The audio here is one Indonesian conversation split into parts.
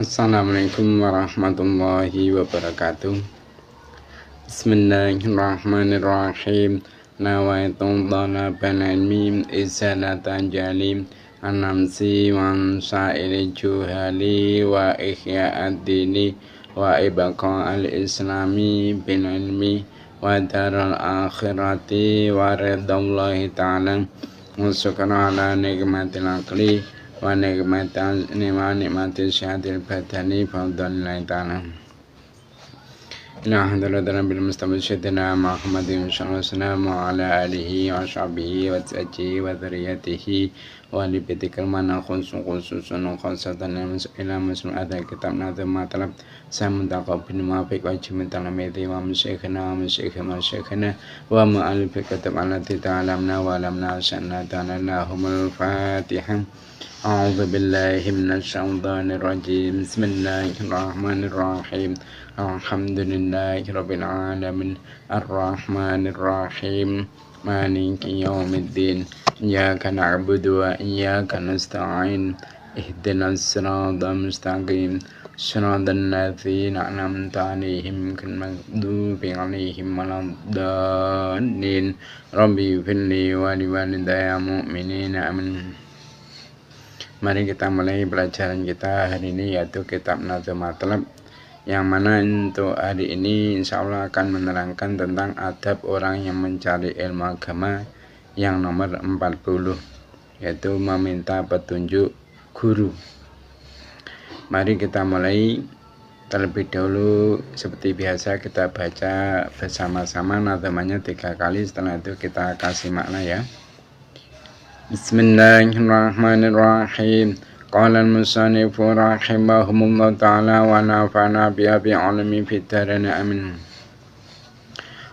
Assalamualaikum warahmatullahi wabarakatuh. Bismillahirrahmanirrahim. Nawaitu dhalaban ilmi izalatan jalim anamsi wan sa'ili juhali wa ihya'ad dini wa ibqa al-islami bil ilmi wa daral akhirati wa ridallahi ta'ala wa syukran ala nikmatil aqli wa nikmati syahadil badani fadlillahi ta'ala. Ila hadratan bil mustafa sayyidina Muhammadin sallallahu wa ala alihi wa sahbihi wa azwajihi wa dzurriyyatihi wa li bitikal mana khususun khasatan ila muslim ada kitab nazam matalab samantaqab bin muafiq wa jimin talamidi wa musyikhna wa mu'alif kitab alati ta'alamna wa lamna sanna ta'alallahumul fatihah. A'udzu billahi minasy syaithanir rajim. Bismillahirrahmanirrahim. Alhamdulillahirabbil alamin. Arrahmanir rahim. Maliki yaumiddin. Iyyaka na'budu wa iyyaka nasta'in. Ihdinas siratal mustaqim. Shiratal ladzina an'amta 'alaihim ghairil maghdubi 'alaihim waladdallin. Rabbi ighfirli wa liwalidayya mu'minina amin. Mari kita mulai pelajaran kita hari ini, yaitu kitab Nazm Matlab, yang mana untuk hari ini insya Allah akan menerangkan tentang adab orang yang mencari ilmu agama yang nomor 40, yaitu meminta petunjuk guru. Mari kita mulai. Terlebih dahulu seperti biasa kita baca bersama-sama nazmannya 3 kali, setelah itu kita kasih makna ya. Bismillahirrahmanirrahim. Qala al-musannifu rahimahumullah ta'ala wa nafa'ana bi alimi fid dharain amin.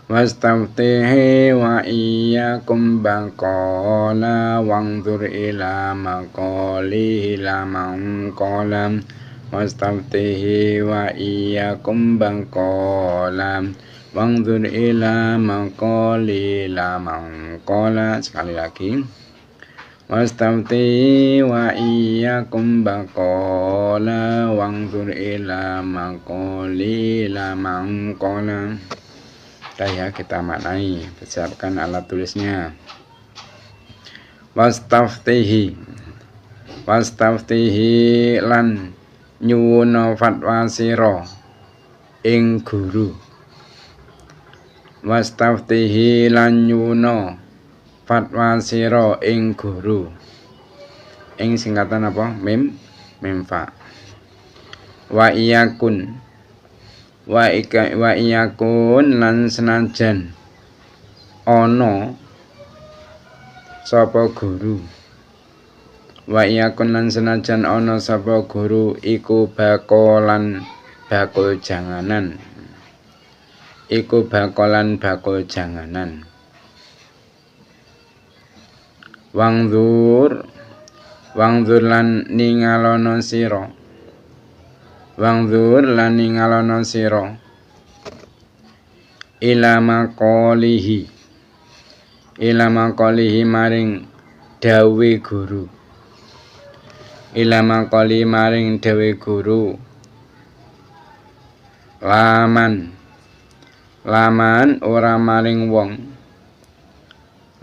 Wastaftihi wa iyyakum baqala wanzur ila maqalihi la man qala. Wastaftihi wa iyyakum baqala wanzur ila maqalihi la man qala. Sekali lagi. Wastafti wa iyyakum baqala wanzur ila maqali la maqala. Ya, kita maknai, persiapkan alat tulisnya. Wastaftihi lan nyuwuna fatwa sira ing guru. Wastaftihi lan nyuwuna fatwa sira ing guru. Ing singkatan apa? Mimfa. Wa iyakun lan senajan ana sapa guru. Wa iyakun lan senajan ana sapa guru iku bakul janganan. Iku bakul janganan. Wangzur lan ningalono sira. Wangzur lan ningalono sira ila maqalihi maring dawe guru. Ila maqali maring dawe guru. Laman ora maring wong.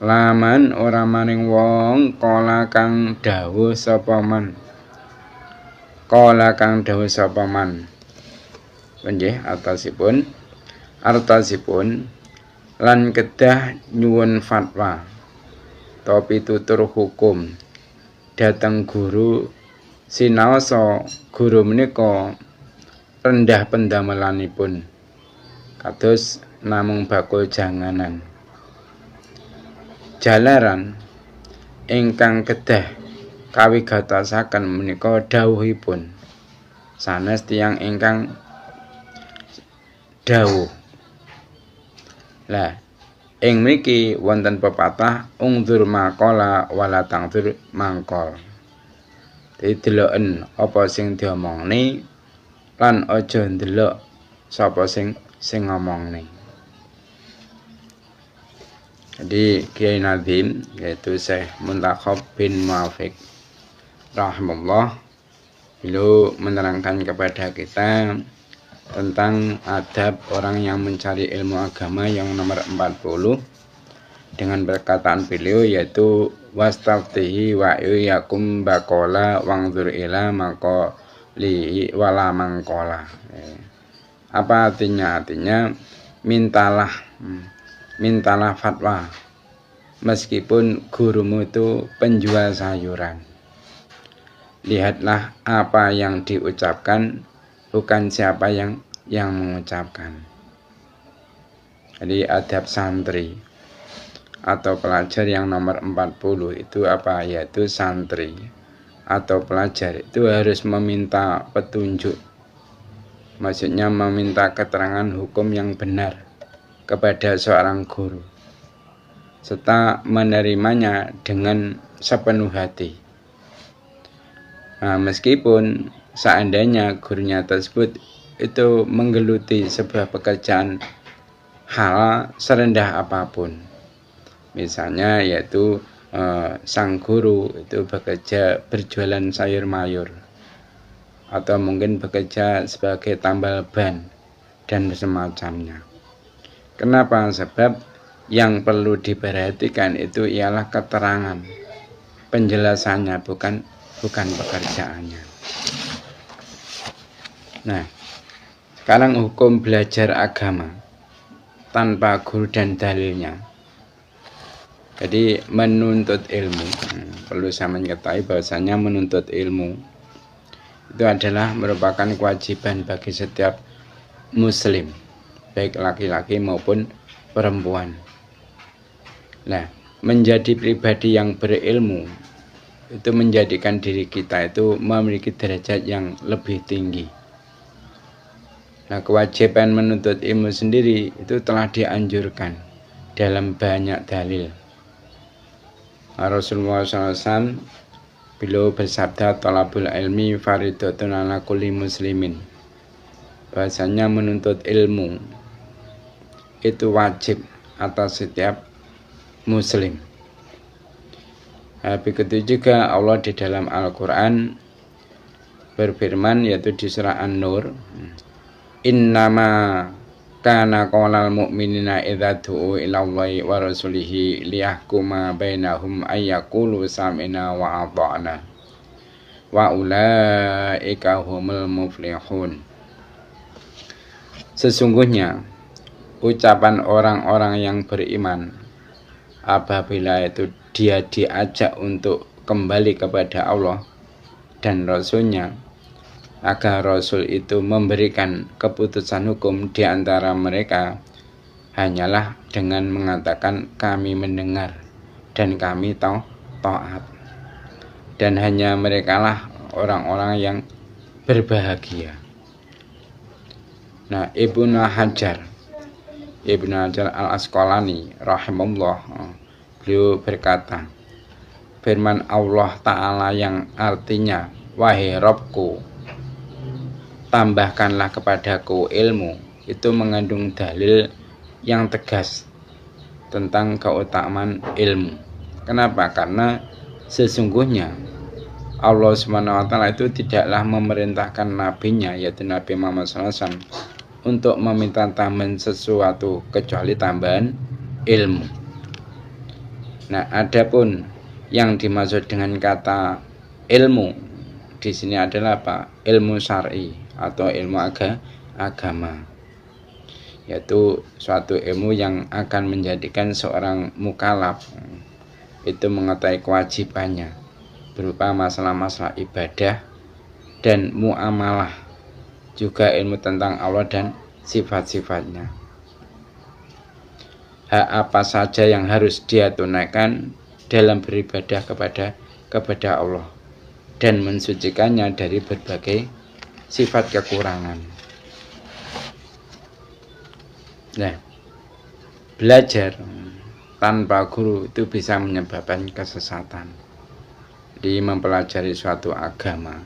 Laman ora maring wong kala kang dawuh sapa man. Nggih, artosipun lan kedah nyuwun fatwa ta pitutur hukum dhateng guru sinaosa guru menika rendah pendamelanipun kados namung bakul janganan. Jalaran ingkang kedah kawigatosaken menika dawuhipun sanes tiyang ingkang dawuh. Lah ing mriki wonten pepatah ungdzur maqala wala tangdzur mangkol. Dadi deloken apa sing diomongne lan aja ndelok sapa sing ngomongne. Jadi Kiai Nazim yaitu Syekh Muntakhab bin Muafiq rahimahullah beliau menerangkan kepada kita tentang adab orang yang mencari ilmu agama yang nomor 40 dengan perkataan beliau, yaitu wastaftihi wa yakum bakola wangzur ila maqali wala mangkola. Apa artinya? Artinya mintalah fatwa meskipun gurumu itu penjual sayuran. Lihatlah apa yang diucapkan, bukan siapa yang mengucapkan. Jadi adab santri atau pelajar yang nomor 40 itu apa? Yaitu santri atau pelajar itu harus meminta petunjuk. Maksudnya meminta keterangan hukum yang benar kepada seorang guru, serta menerimanya dengan sepenuh hati. Nah, meskipun seandainya gurunya tersebut itu menggeluti sebuah pekerjaan halal serendah apapun, misalnya yaitu sang guru itu bekerja berjualan sayur mayur, atau mungkin bekerja sebagai tambal ban dan semacamnya. Kenapa? Sebab yang perlu diperhatikan itu ialah keterangan, penjelasannya, bukan pekerjaannya. Nah, sekarang hukum belajar agama tanpa guru dan dalilnya. Jadi menuntut ilmu, perlu saya mengetahui bahwasanya menuntut ilmu itu adalah merupakan kewajiban bagi setiap muslim, baik laki-laki maupun perempuan. Nah, menjadi pribadi yang berilmu itu menjadikan diri kita itu memiliki derajat yang lebih tinggi. Nah, kewajiban menuntut ilmu sendiri itu telah dianjurkan dalam banyak dalil. Rasulullah SAW beliau bersabda, talabul ilmi faridatun ala kulli muslimin. Bahasanya menuntut ilmu itu wajib atas setiap muslim. Begitu juga Allah di dalam Al-Quran berfirman, yaitu di surah An-Nur, innama kana qaulal mu'minina idza du'u ila Allahi wa rasulihi liyahkuma bainahum ayyaqulu sami'na wa ata'na wa ulaika humul muflihun. Sesungguhnya ucapan orang-orang yang beriman apabila itu dia diajak untuk kembali kepada Allah dan Rasul-Nya, agar Rasul itu memberikan keputusan hukum di antara mereka, hanyalah dengan mengatakan kami mendengar dan kami taat. Dan hanya merekalah orang-orang yang berbahagia. Nah, Ibnu Hajar Al-Asqalani rahimahullah, beliau berkata, firman Allah Ta'ala yang artinya, wahai Rabbku, tambahkanlah kepadaku ilmu, itu mengandung dalil yang tegas tentang keutamaan ilmu. Kenapa? Karena sesungguhnya Allah SWT itu tidaklah memerintahkan nabinya, yaitu Nabi Muhammad SAW, untuk meminta tambahan sesuatu kecuali tambahan ilmu. Nah, adapun yang dimaksud dengan kata ilmu di sini adalah apa? Ilmu syar'i atau ilmu agama, yaitu suatu ilmu yang akan menjadikan seorang mukallaf itu mengetahui kewajibannya berupa masalah-masalah ibadah dan muamalah, juga ilmu tentang Allah dan sifat-sifatnya. Hak apa saja yang harus dia tunaikan dalam beribadah kepada Allah dan mensucikannya dari berbagai sifat kekurangan. Nah, belajar tanpa guru itu bisa menyebabkan kesesatan. Jadi mempelajari suatu agama,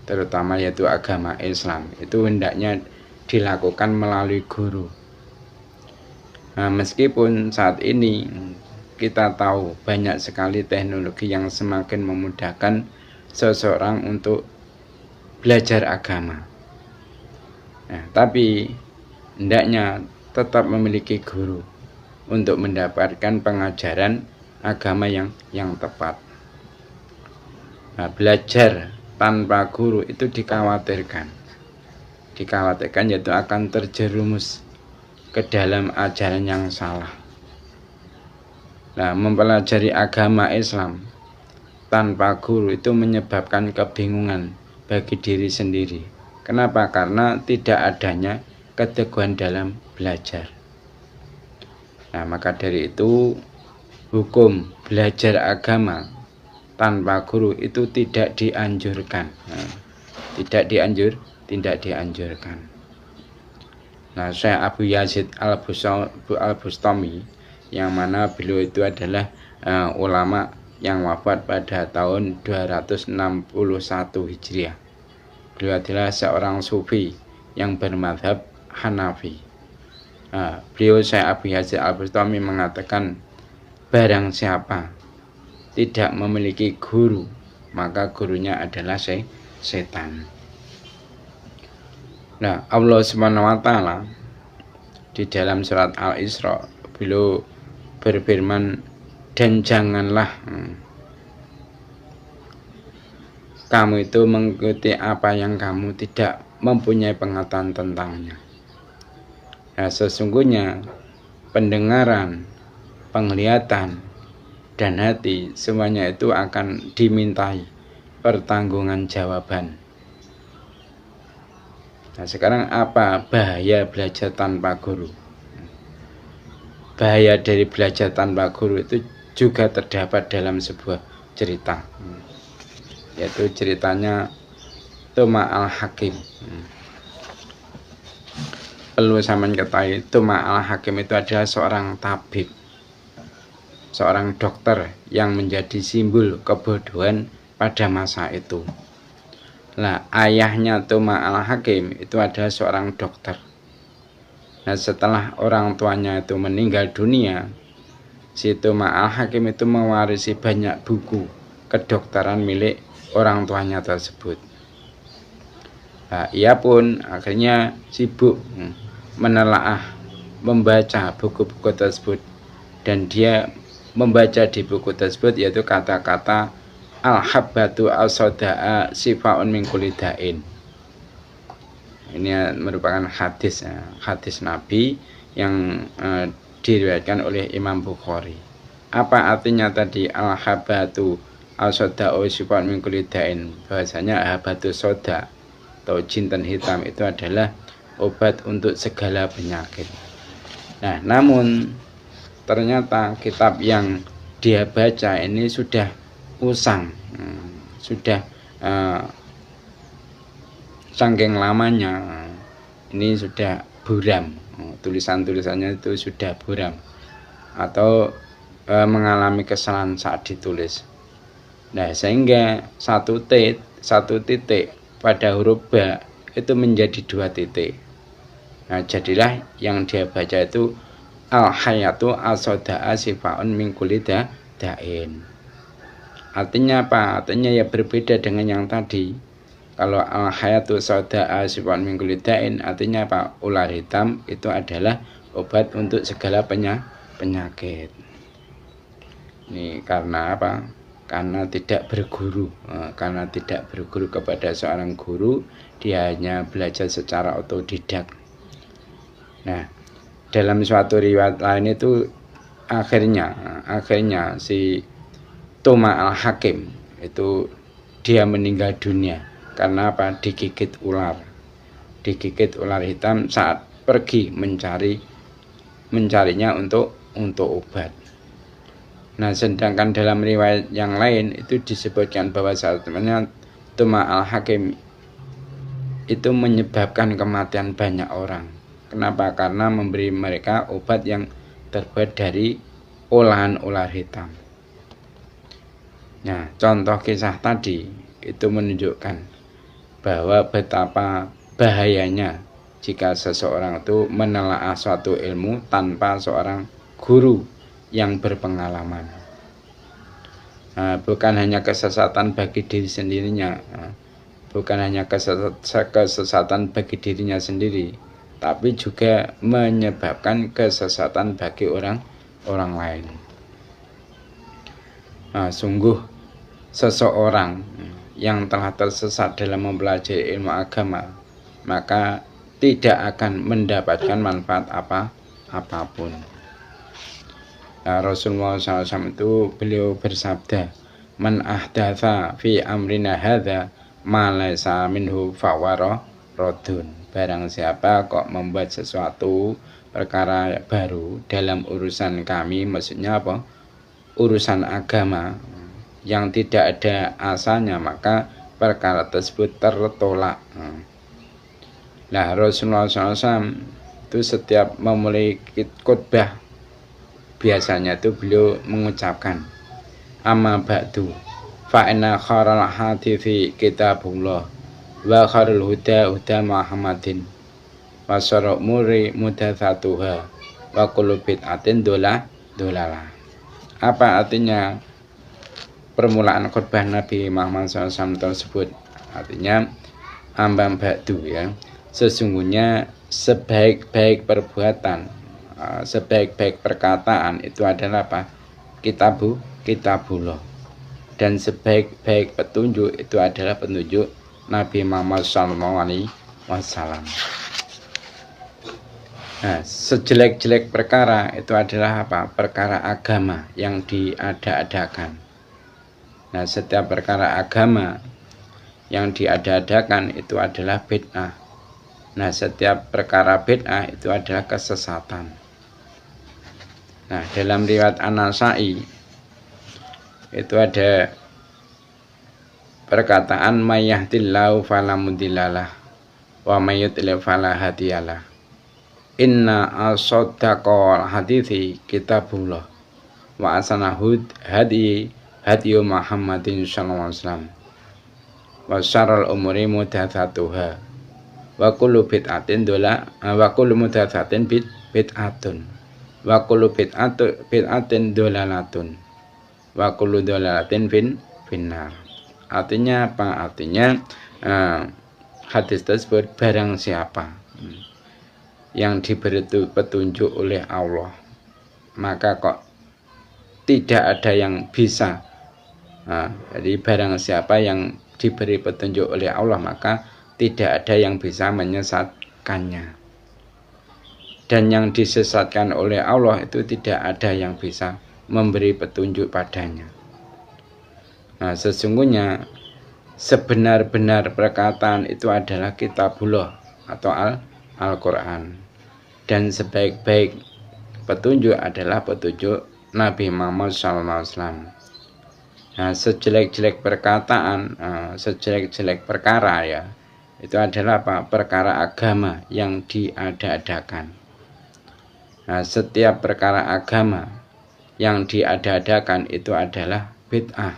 terutama yaitu agama Islam, itu hendaknya dilakukan melalui guru. Nah, meskipun saat ini kita tahu banyak sekali teknologi yang semakin memudahkan seseorang untuk belajar agama. Nah, tapi hendaknya tetap memiliki guru untuk mendapatkan pengajaran agama yang tepat. Nah, belajar tanpa guru itu dikhawatirkan yaitu akan terjerumus ke dalam ajaran yang salah. Nah, mempelajari agama Islam tanpa guru itu menyebabkan kebingungan bagi diri sendiri. Kenapa? Karena tidak adanya keteguhan dalam belajar. Nah, maka dari itu hukum belajar agama tanpa guru itu tidak dianjurkan. Tidak dianjurkan. Nah, Syekh Abu Yazid Al-Bustami, yang mana beliau itu adalah ulama yang wafat pada tahun 261 Hijriah. Beliau adalah seorang sufi yang bermadhab Hanafi. Beliau Syekh Abu Yazid Al-Bustami mengatakan, barang siapa tidak memiliki guru, maka gurunya adalah setan. Nah, Allah Subhanahu wa taala di dalam surat Al-Isra beliau berfirman, dan janganlah kamu itu mengikuti apa yang kamu tidak mempunyai pengetahuan tentangnya. Nah, sesungguhnya pendengaran, penglihatan, dan hati semuanya itu akan dimintai pertanggungan jawaban. Nah, sekarang apa bahaya belajar tanpa guru? Bahaya dari belajar tanpa guru itu juga terdapat dalam sebuah cerita, yaitu ceritanya Tuma Al-Hakim. Perlu sampeyan ketahui, Tuma Al-Hakim itu adalah seorang tabib, seorang dokter yang menjadi simbol kebodohan pada masa itu. Nah, ayahnya Tuma Al-Hakim itu adalah seorang dokter. Nah, setelah orang tuanya itu meninggal dunia, si Tuma Al-Hakim itu mewarisi banyak buku kedokteran milik orang tuanya tersebut. Nah, ia pun akhirnya sibuk menelaah, membaca buku-buku tersebut, dan dia membaca di buku tersebut yaitu kata-kata al-habbatu as-soda'a sifaun min kulli da'in. Ini merupakan hadis Nabi yang diriwayatkan oleh Imam Bukhari. Apa artinya tadi al-habbatu as-soda'u sifaun min kulli da'in? Bahwasanya habatu soda atau jinten hitam itu adalah obat untuk segala penyakit. Nah, namun ternyata kitab yang dia baca ini sudah usang, sudah saking lamanya ini sudah buram, tulisan-tulisannya itu sudah buram atau mengalami kesalahan saat ditulis. Nah, sehingga satu titik pada huruf ba itu menjadi 2 titik. Nah, jadilah yang dia baca itu al-hayatu as-soda'a sifaun min kulli da'in. Artinya apa? Artinya ya berbeda dengan yang tadi. Kalau al-hayatu soda'a sifaun min kulli da'in, artinya apa? Ular hitam itu adalah obat untuk segala penyakit. Ini karena apa? Karena tidak berguru. Karena tidak berguru kepada seorang guru, dia hanya belajar secara otodidak. Nah, dalam suatu riwayat lain itu akhirnya si Tuma Al-Hakim itu dia meninggal dunia karena apa? Digigit ular hitam saat pergi mencarinya untuk obat. Nah, sedangkan dalam riwayat yang lain itu disebutkan bahwa sebenarnya Tuma Al-Hakim itu menyebabkan kematian banyak orang. Kenapa? Karena memberi mereka obat yang terbuat dari olahan ular hitam. Nah, contoh kisah tadi itu menunjukkan bahwa betapa bahayanya jika seseorang itu menelaah suatu ilmu tanpa seorang guru yang berpengalaman. Bukan hanya kesesatan bagi diri sendirinya, bukan hanya kesesatan bagi dirinya sendiri, tapi juga menyebabkan kesesatan bagi orang lain. Nah, sungguh seseorang yang telah tersesat dalam mempelajari ilmu agama, maka tidak akan mendapatkan manfaat apapun. Nah, Rasulullah SAW itu beliau bersabda, "Man ahdatsa fi amrina hadza ma laysa minhu fawara radun." Barang siapa kok membuat sesuatu perkara baru dalam urusan kami, maksudnya apa? Urusan agama yang tidak ada asalnya, maka perkara tersebut tertolak. Nah, Rasulullah SAW itu setiap memulai khutbah biasanya itu beliau mengucapkan, amma ba'du fa inna khairal hadithi kitabullah wa khairul huda huda Muhammadin wa syarrul umuri muhdatsatuha wa kullu bid'atin dolalah. Apa artinya permulaan khutbah Nabi Muhammad SAW tersebut? Artinya ambang ba'du, ya, sesungguhnya sebaik-baik perbuatan, sebaik-baik perkataan itu adalah apa? Kitabullah. Dan sebaik-baik petunjuk itu adalah petunjuk Nabi Muhammad SAW. Nah, sejelek-jelek perkara itu adalah apa? Perkara agama yang diada-adakan. Nah, setiap perkara agama yang diada-adakan itu adalah bid'ah. Nah, setiap perkara bid'ah itu adalah kesesatan. Nah, dalam riwayat An-Nasa'i itu ada perkataan mayyahdillahu fala mudhillalah wa mayyudlil fala hadiyalah. Inna asaddaqal hadithi kitabullah wa asanahud hadiyu Muhammadin sallallahu alaihi wasallam wa syarrul umuri muhdatsatuha wa kullu bid'atin wa kullu muhdatsatin bid'atun wa kullu bid'atin dolalatun wa kullu dolalatin finnar. Artinya apa? Artinya hadis tersebut, barang siapa yang diberi petunjuk oleh Allah, maka kok tidak ada yang bisa. Jadi barang siapa yang diberi petunjuk oleh Allah, maka tidak ada yang bisa menyesatkannya. Dan yang disesatkan oleh Allah itu tidak ada yang bisa memberi petunjuk padanya. Nah, sesungguhnya sebenar-benar perkataan itu adalah kitabullah atau Al-Quran. Dan sebaik-baik petunjuk adalah petunjuk Nabi Muhammad SAW. Nah, sejelek-jelek perkataan, sejelek-jelek perkara, ya, itu adalah apa? Perkara agama yang diada-adakan. Nah, setiap perkara agama yang diada-adakan itu adalah bid'ah.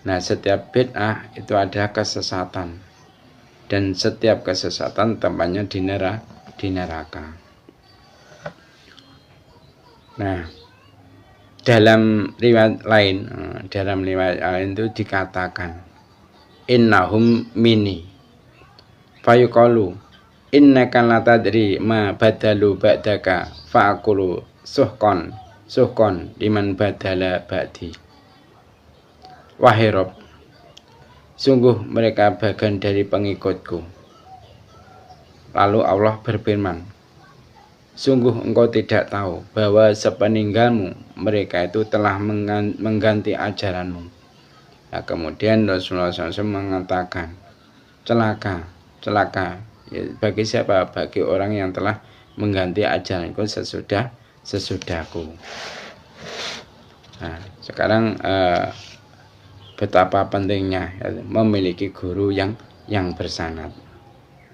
Nah, setiap bid'ah itu adalah kesesatan. Dan setiap kesesatan tempatnya di neraka. Nah, dalam riwayat lain itu dikatakan, innahum minni fayuqalu innaka la tadri ma badalu ba'daka fa'aqulu suhqan liman badala ba'di. Wahai Rabb, sungguh mereka bagian dari pengikutku. Lalu Allah berfirman, sungguh engkau tidak tahu bahwa sepeninggalmu mereka itu telah mengganti ajaranmu. Nah, kemudian Rasulullah SAW mengatakan, celaka ya, bagi siapa? Bagi orang yang telah mengganti ajaranku sesudahku. Nah, sekarang betapa pentingnya, ya, memiliki guru yang bersanad.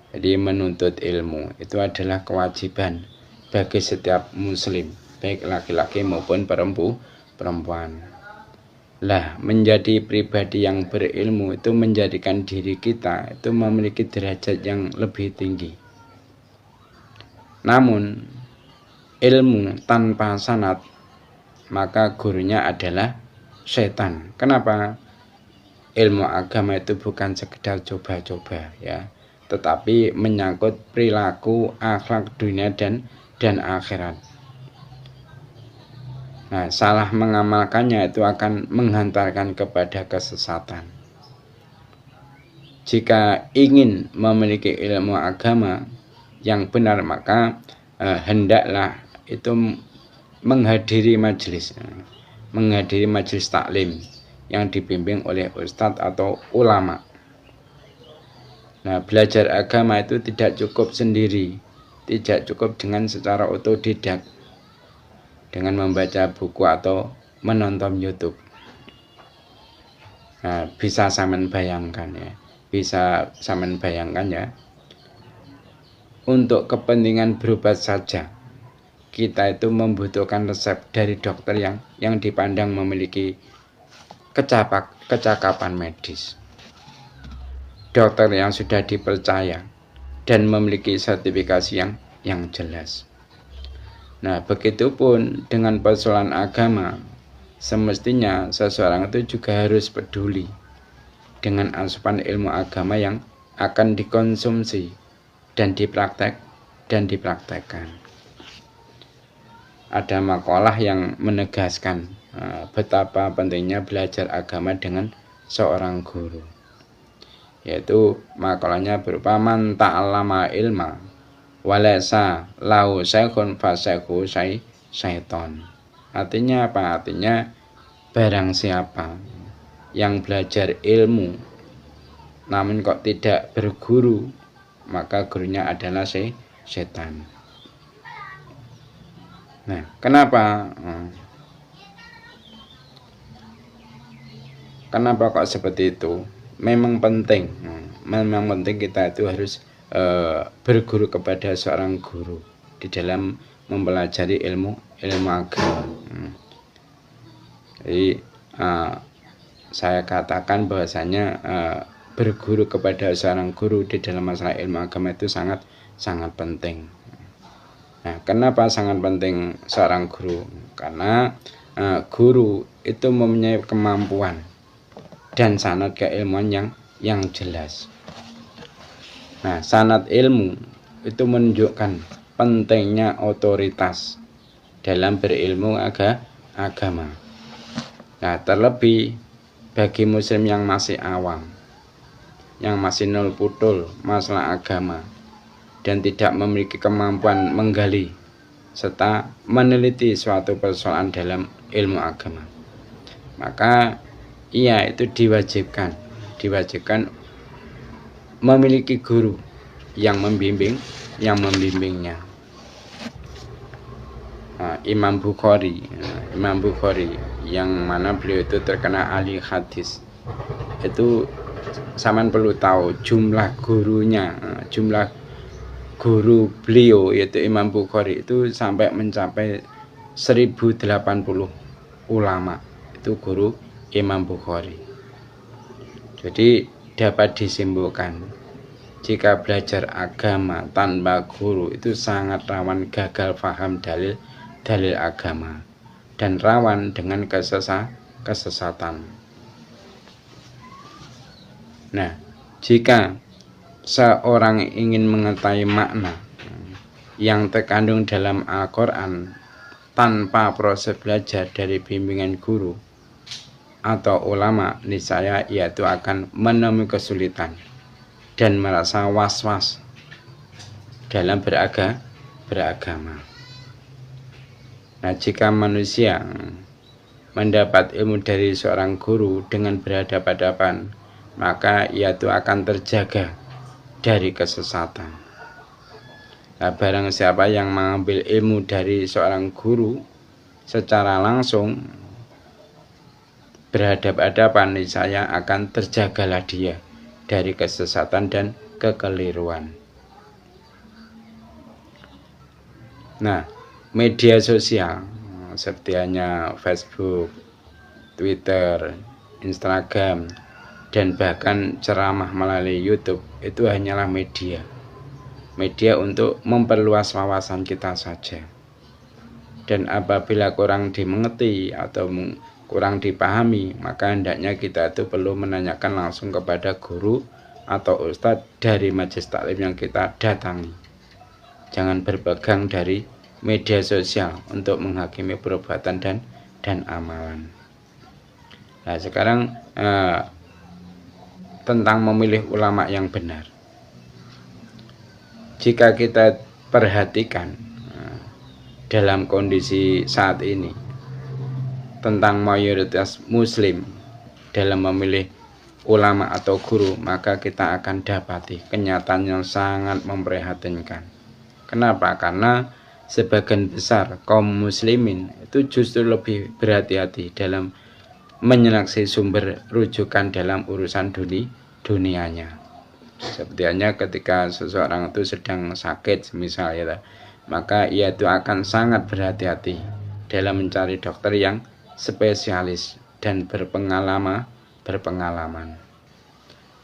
Jadi menuntut ilmu itu adalah kewajiban bagi setiap muslim, baik laki-laki maupun perempuan. Lah, menjadi pribadi yang berilmu itu menjadikan diri kita itu memiliki derajat yang lebih tinggi. Namun ilmu tanpa sanad, maka gurunya adalah setan. Kenapa? ilmu agama itu bukan sekedar coba-coba ya, tetapi menyangkut perilaku, akhlak dunia dan akhirat. Nah, salah mengamalkannya itu akan menghantarkan kepada kesesatan. Jika ingin memiliki ilmu agama yang benar, maka hendaklah itu menghadiri majelis taklim yang dibimbing oleh ustadz atau ulama. Nah, belajar agama itu tidak cukup sendiri, tidak cukup dengan secara otodidak, dengan membaca buku atau menonton YouTube. Nah, bisa sampean bayangkan ya, untuk kepentingan berobat saja kita itu membutuhkan resep dari dokter yang dipandang memiliki kecakapan medis, dokter yang sudah dipercaya dan memiliki sertifikasi yang jelas. Nah, begitupun dengan persoalan agama, semestinya seseorang itu juga harus peduli dengan asupan ilmu agama yang akan dikonsumsi dan dipraktekkan. Ada makalah yang menegaskan betapa pentingnya belajar agama dengan seorang guru, yaitu makalahnya berupa man ta'allama ilma walaysa lahu syekhun fasyekhu syaiton. Artinya apa? Artinya barang siapa yang belajar ilmu namun kok tidak berguru, maka gurunya adalah setan. Nah, kenapa kok seperti itu? Memang penting kita itu harus berguru kepada seorang guru di dalam mempelajari ilmu agama. Jadi saya katakan bahwasanya berguru kepada seorang guru di dalam masalah ilmu agama itu sangat penting. Nah, kenapa sangat penting seorang guru? Karena guru itu mempunyai kemampuan dan sanad keilmuan yang jelas. Nah, sanad ilmu itu menunjukkan pentingnya otoritas dalam berilmu agama. Nah, terlebih bagi muslim yang masih awam, yang masih nol putul masalah agama dan tidak memiliki kemampuan menggali serta meneliti suatu persoalan dalam ilmu agama, maka ia itu diwajibkan memiliki guru yang membimbingnya. Imam Bukhari yang mana beliau itu terkena ahli hadis, itu sampean perlu tahu jumlah gurunya, jumlah guru beliau yaitu Imam Bukhari itu sampai mencapai 1080 ulama itu guru Imam Bukhari. Jadi dapat disimpulkan, jika belajar agama tanpa guru itu sangat rawan gagal paham dalil agama dan rawan dengan kesesatan. Nah, jika seorang ingin mengetahui makna yang terkandung dalam Al-Quran tanpa proses belajar dari bimbingan guru atau ulama, niscaya ia itu akan menemui kesulitan dan merasa was-was dalam beragama. Nah, jika manusia mendapat ilmu dari seorang guru dengan berhadapan-hadapan, maka ia itu akan terjaga dari kesesatan. Nah, barang siapa yang mengambil ilmu dari seorang guru secara langsung berhadapan-hadapan, niscaya akan terjagalah dia dari kesesatan dan kekeliruan. Nah, media sosial seperti hanya Facebook, Twitter, Instagram, dan bahkan ceramah melalui YouTube itu hanyalah media untuk memperluas wawasan kita saja. Dan apabila kurang dimengerti atau kurang dipahami, maka hendaknya kita itu perlu menanyakan langsung kepada guru atau ustadz dari majelis taklim yang kita datangi. Jangan berpegang dari media sosial untuk menghakimi perbuatan dan amalan. Nah, sekarang tentang memilih ulama yang benar. Jika kita perhatikan dalam kondisi saat ini tentang mayoritas muslim dalam memilih ulama atau guru, maka kita akan dapati kenyataan yang sangat memprihatinkan. Kenapa? Karena sebagian besar kaum muslimin itu justru lebih berhati-hati dalam menyeleksi sumber rujukan dalam urusan dunianya. Seperti hanya ketika seseorang itu sedang sakit misalnya, maka ia itu akan sangat berhati-hati dalam mencari dokter yang spesialis dan berpengalaman.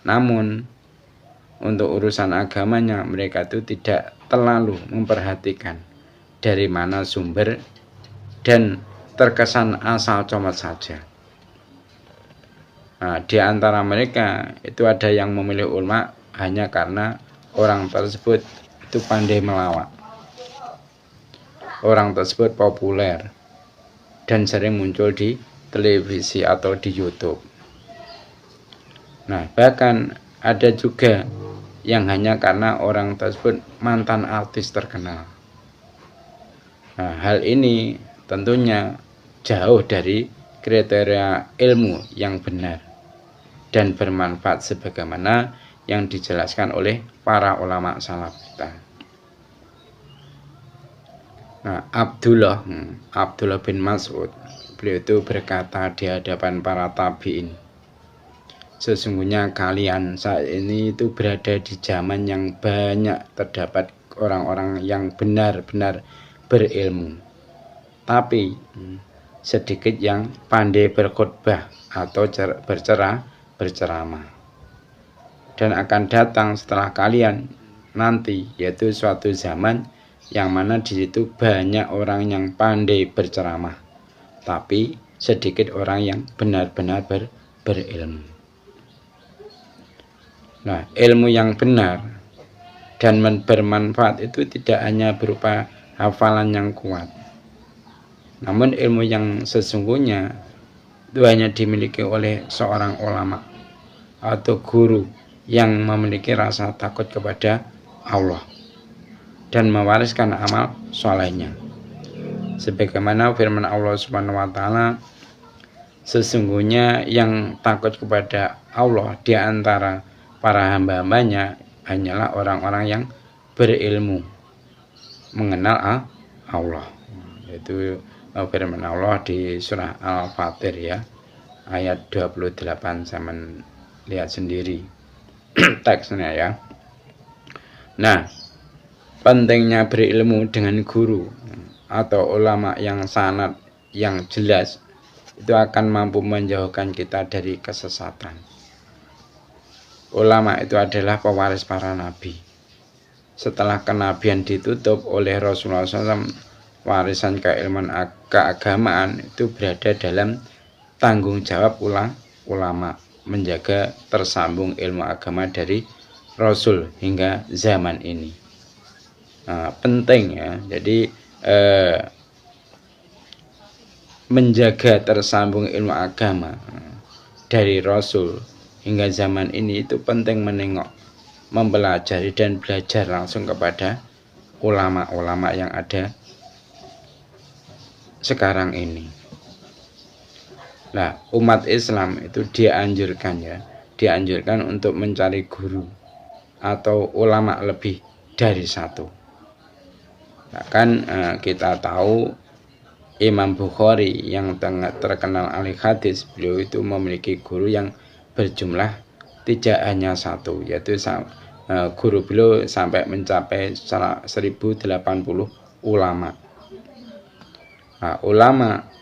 Namun untuk urusan agamanya mereka itu tidak terlalu memperhatikan dari mana sumber dan terkesan asal comot saja. Nah, di antara mereka itu ada yang memilih ulama hanya karena orang tersebut itu pandai melawak, orang tersebut populer dan sering muncul di televisi atau di YouTube. Nah, bahkan ada juga yang hanya karena orang tersebut mantan artis terkenal. Nah, hal ini tentunya jauh dari kriteria ilmu yang benar dan bermanfaat sebagaimana yang dijelaskan oleh para ulama salaf kita. Nah, Abdullah bin Mas'ud, beliau itu berkata di hadapan para tabi'in, sesungguhnya kalian saat ini itu berada di zaman yang banyak terdapat orang-orang yang benar-benar berilmu, tapi sedikit yang pandai berkhutbah atau berceramah. Dan akan datang setelah kalian nanti, yaitu suatu zaman yang mana di situ banyak orang yang pandai berceramah, tapi sedikit orang yang benar-benar berilmu. Nah, ilmu yang benar dan bermanfaat itu tidak hanya berupa hafalan yang kuat, namun ilmu yang sesungguhnya itu hanya dimiliki oleh seorang ulama atau guru yang memiliki rasa takut kepada Allah dan mewariskan amal solehnya. Sebagaimana firman Allah Subhanahu wa taala, sesungguhnya yang takut kepada Allah di antara para hamba-hambanya hanyalah orang-orang yang berilmu mengenal Allah. Itu firman Allah di surah Al-Fatir ya, ayat 28, saya lihat sendiri teksnya ya. Nah, pentingnya berilmu dengan guru atau ulama yang sanad yang jelas itu akan mampu menjauhkan kita dari kesesatan. Ulama itu adalah pewaris para nabi. Setelah kenabian ditutup oleh Rasulullah SAW, warisan keilmuan keagamaan itu berada dalam tanggung jawab ulama menjaga tersambung ilmu agama dari Rasul hingga zaman ini. Nah, penting ya, jadi menjaga tersambung ilmu agama dari Rasul hingga zaman ini itu penting, menengok, mempelajari dan belajar langsung kepada ulama-ulama yang ada sekarang ini. Nah, umat Islam itu dianjurkan untuk mencari guru atau ulama lebih dari satu. Bahkan kita tahu Imam Bukhari yang terkenal ahli hadis, beliau itu memiliki guru yang berjumlah tidak hanya satu, yaitu guru beliau sampai mencapai 1080 ulama. Nah, ulama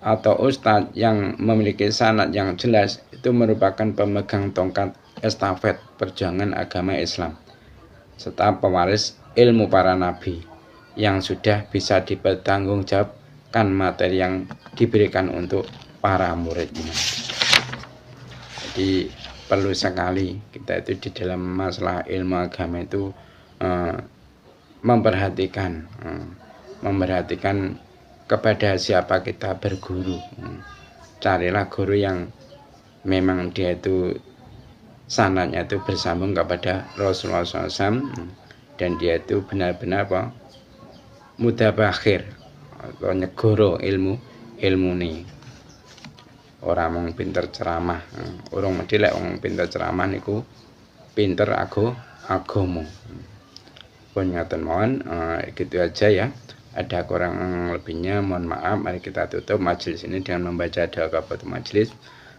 atau ustadz yang memiliki sanad yang jelas itu merupakan pemegang tongkat estafet perjuangan agama Islam serta pewaris ilmu para nabi yang sudah bisa dipertanggungjawabkan materi yang diberikan untuk para muridnya. Jadi perlu sekali kita itu di dalam masalah ilmu agama itu memperhatikan kepada siapa kita berguru. Carilah guru yang memang dia itu sanadnya itu bersambung kepada Rasulullah SAW, dan dia itu benar-benar mutabakhir atau nyegoro ilmu nih. Orang mung pinter ceramah, orang mesti lek wong pinter ceramah niku pinter agama. Pun ngaten mawon, gitu aja ya. Ada kurang lebihnya mohon maaf. Mari kita tutup majelis ini dengan membaca doa kafaratul majelis.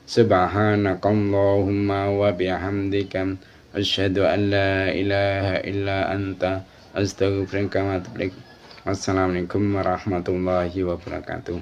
Subhanakallahumma wa bihamdika asyhadu an la ilaha illa anta astaghfiruka wa atubu ilaik. Wassalamualaikum warahmatullahi wabarakatuh.